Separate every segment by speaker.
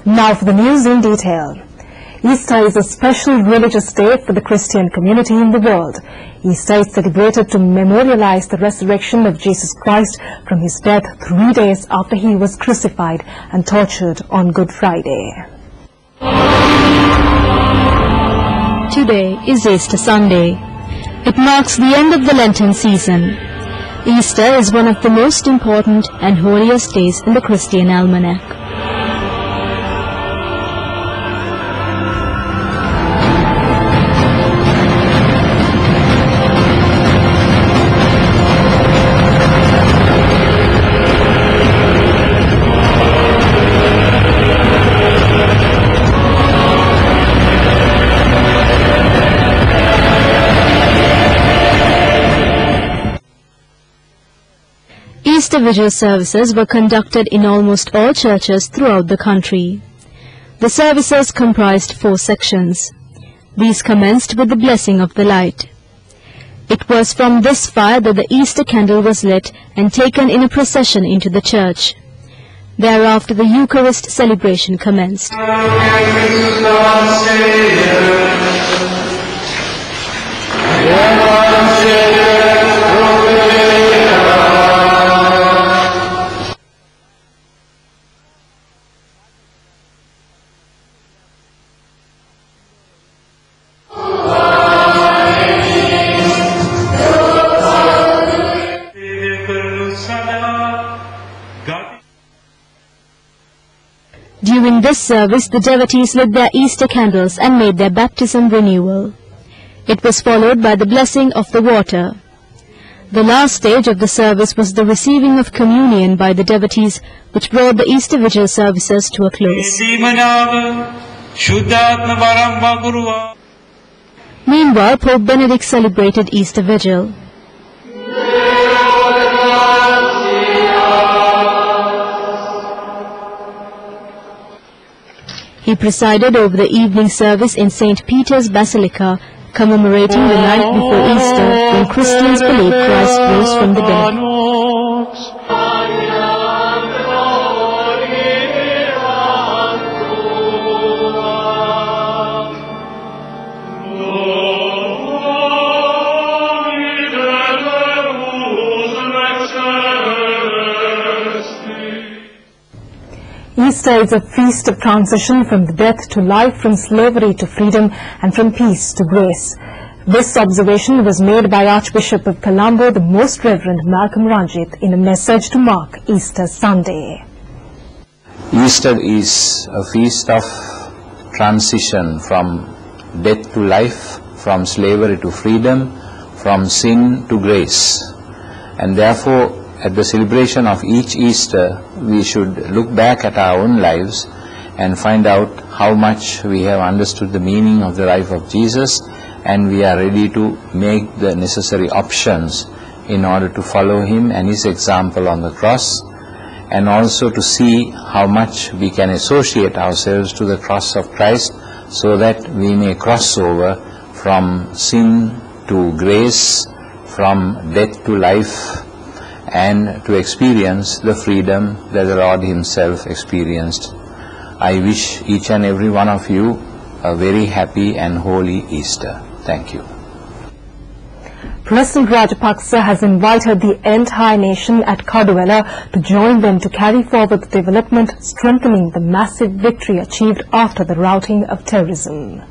Speaker 1: Now for the news in detail. Easter is a special religious day for the Christian community in the world. Easter is celebrated to memorialize the resurrection of Jesus Christ from his death 3 days after he was crucified and tortured on Good Friday.
Speaker 2: Today is Easter Sunday. It marks the end of the Lenten season. Easter is one of the most important and holiest days in the Christian almanac. Easter Vigil services were conducted in almost all churches throughout the country. The services comprised 4 sections. These commenced with the blessing of the light. It was from this fire that the Easter candle was lit and taken in a procession into the church. Thereafter the Eucharist celebration commenced. During this service, the devotees lit their Easter candles and made their baptism renewal. It was followed by the blessing of the water. The last stage of the service was the receiving of communion by the devotees, which brought the Easter Vigil services to a close. Meanwhile, Pope Benedict celebrated Easter Vigil. He presided over the evening service in St. Peter's Basilica, commemorating the night before Easter, when Christians believe Christ rose from the dead.
Speaker 1: Easter is a feast of transition from the death to life, from slavery to freedom, and from peace to grace. This observation was made by Archbishop of Colombo, the Most Reverend Malcolm Ranjit, in a message to mark Easter Sunday.
Speaker 3: Easter is a feast of transition from death to life, from slavery to freedom, from sin to grace. And therefore, at the celebration of each Easter, we should look back at our own lives and find out how much we have understood the meaning of the life of Jesus, and we are ready to make the necessary options in order to follow him and his example on the cross, and also to see how much we can associate ourselves to the cross of Christ, so that we may cross over from sin to grace, from death to life, and to experience the freedom that the Lord himself experienced. I wish each and every one of you a very happy and holy Easter. Thank you.
Speaker 1: President Rajapaksa has invited the entire nation at Kaduela to join them to carry forward the development, strengthening the massive victory achieved after the routing of terrorism.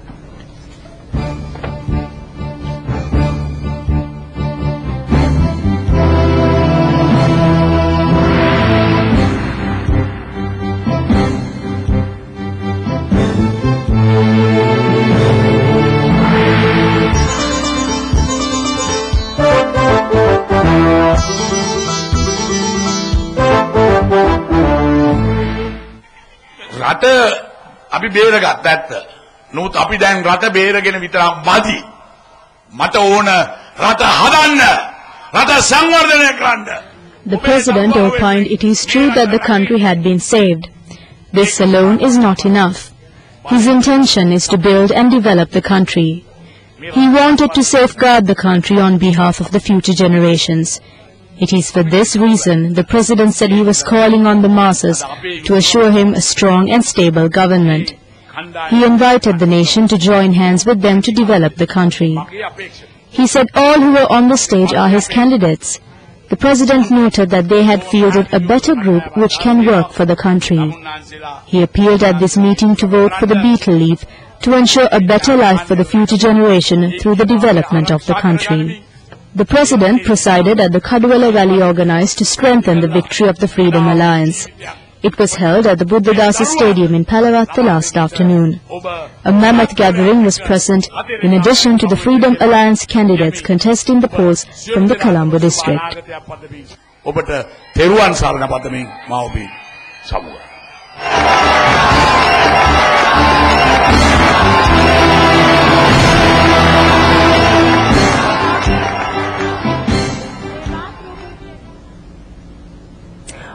Speaker 4: රට අපි බේරගත්ත ඇත්ත. නමුත් අපි දැන් රට බේරගෙන විතරක් මදි. මට ඕන රට හදන්න. රට සංවර්ධනය කරන්න.
Speaker 2: The president opined it is true that the country had been saved. This alone is not enough. His intention is to build and develop the country. He wanted to safeguard the country on behalf of the future generations. It is for this reason the President said he was calling on the masses to assure him a strong and stable government. He invited the nation to join hands with them to develop the country. He said all who were on the stage are his candidates. The President noted that they had fielded a better group which can work for the country. He appealed at this meeting to vote for the betel leaf to ensure a better life for the future generation through the development of the country. The President presided at the Kaduwala rally organized to strengthen the victory of the Freedom Alliance. It was held at the Buddhadasa Stadium in Palawatta last afternoon. A mammoth gathering was present in addition to the Freedom Alliance candidates contesting the polls from the Colombo district.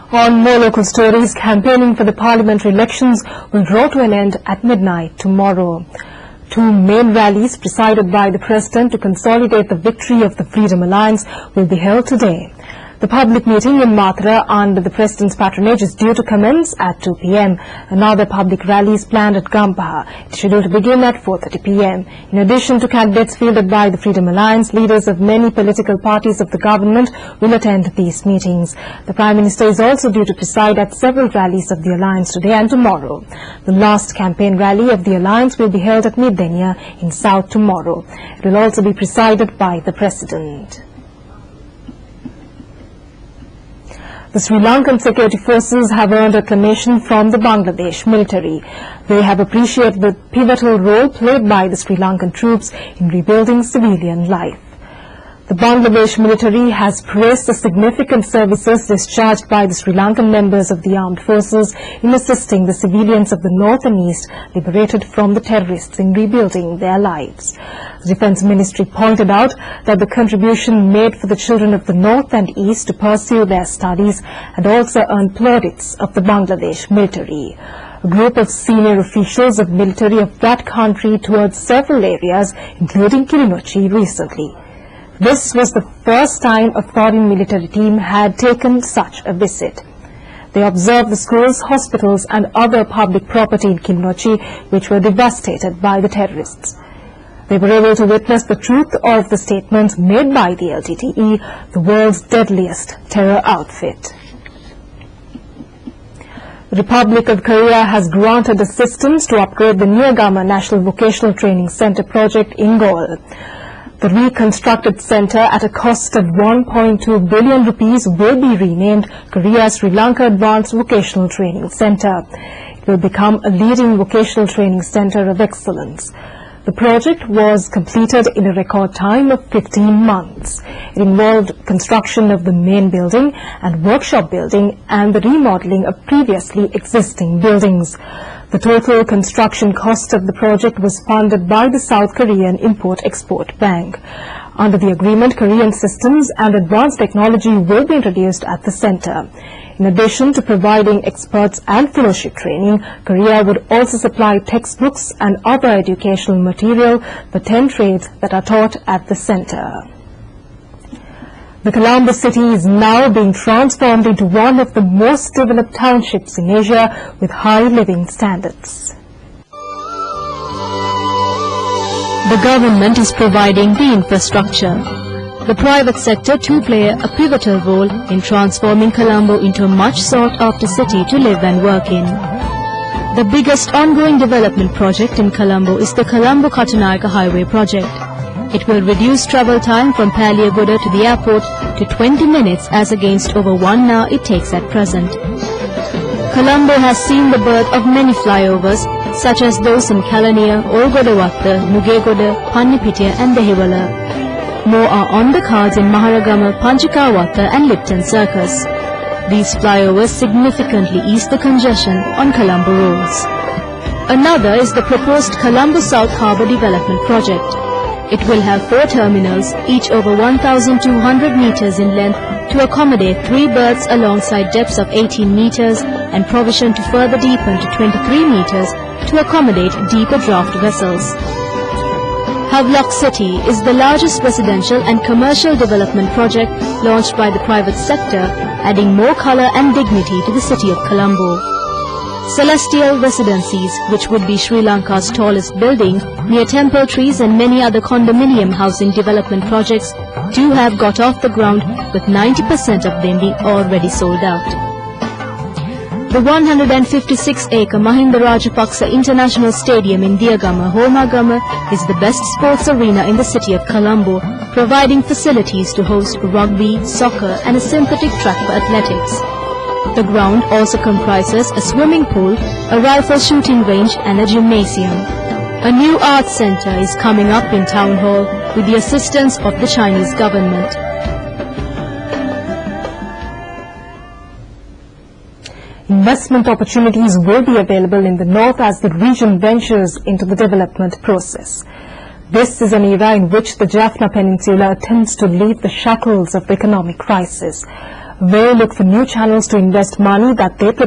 Speaker 1: On more local stories, campaigning for the parliamentary elections will draw to an end at midnight tomorrow. Two main rallies presided by the President to consolidate the victory of the Freedom Alliance will be held today. The public meeting in Mathura under the President's patronage is due to commence at 2 p.m. Another public rally is planned at Gampaha. It is scheduled to begin at 4:30 p.m. In addition to candidates fielded by the Freedom Alliance, leaders of many political parties of the government will attend these meetings. The Prime Minister is also due to preside at several rallies of the Alliance today and tomorrow. The last campaign rally of the Alliance will be held at Midenia in South tomorrow. It will also be presided by the President. The Sri Lankan security forces have earned acclamation from the Bangladesh military. They have appreciated the pivotal role played by the Sri Lankan troops in rebuilding civilian life. The Bangladesh military has praised the significant services discharged by the Sri Lankan members of the armed forces in assisting the civilians of the north and east liberated from the terrorists in rebuilding their lives. The Defence Ministry pointed out that the contribution made for the children of the north and east to pursue their studies had also earned plaudits of the Bangladesh military. A group of senior officials of military of that country toured several areas, including Kilinochchi, recently. This was the first time a foreign military team had taken such a visit. They observed the schools, hospitals and other public property in Kilinochchi which were devastated by the terrorists. They were able to witness the truth of the statements made by the LTTE, the world's deadliest terror outfit. The Republic of Korea has granted assistance to upgrade the Nyagama National Vocational Training Center project in Galle. The reconstructed center at a cost of 1.2 billion rupees will be renamed Korea Sri Lanka Advanced Vocational Training Center. It will become a leading vocational training center of excellence. The project was completed in a record time of 15 months. It involved construction of the main building and workshop building and the remodeling of previously existing buildings. The total construction cost of the project was funded by the South Korean Import-Export Bank. Under the agreement, Korean systems and advanced technology will be introduced at the center. In addition to providing experts and fellowship training, Korea would also supply textbooks and other educational material for 10 trades that are taught at the center. The Colombo city is now being transformed into one of the most developed townships in Asia with high living standards.
Speaker 2: The government is providing the infrastructure. The private sector too play a pivotal role in transforming Colombo into a much sought-after city to live and work in. The biggest ongoing development project in Colombo is the Colombo-Katunayake Highway project. It will reduce travel time from Paliagoda to the airport to 20 minutes as against over 1 hour it takes at present. Colombo has seen the birth of many flyovers such as those in Kalaniya, Olgodawatta, Nugegoda, Pannipitiya and Dehiwala. More are on the cards in Maharagama, Panchakawatta and Lipton Circus. These flyovers significantly ease the congestion on Colombo roads. Another is the proposed Colombo South Harbour Development Project. It will have 4 terminals, each over 1,200 meters in length, to accommodate 3 berths alongside depths of 18 meters and provision to further deepen to 23 meters to accommodate deeper draft vessels. Havelock City is the largest residential and commercial development project launched by the private sector, adding more colour and dignity to the city of Colombo. Celestial Residencies, which would be Sri Lanka's tallest building, near temple trees and many other condominium housing development projects, too have got off the ground, with 90% of them being already sold out. The 156-acre Mahinda Rajapaksa International Stadium in Diyagama, Homagama, is the best sports arena in the city of Colombo, providing facilities to host rugby, soccer and a synthetic track for athletics. The ground also comprises a swimming pool, a rifle shooting range and a gymnasium. A new arts center is coming up in Town Hall with the assistance of the Chinese government.
Speaker 1: Investment opportunities will be available in the north as the region ventures into the development process. This is an era in which the Jaffna Peninsula attempts to leave the shackles of the economic crisis. They look for new channels to invest money that they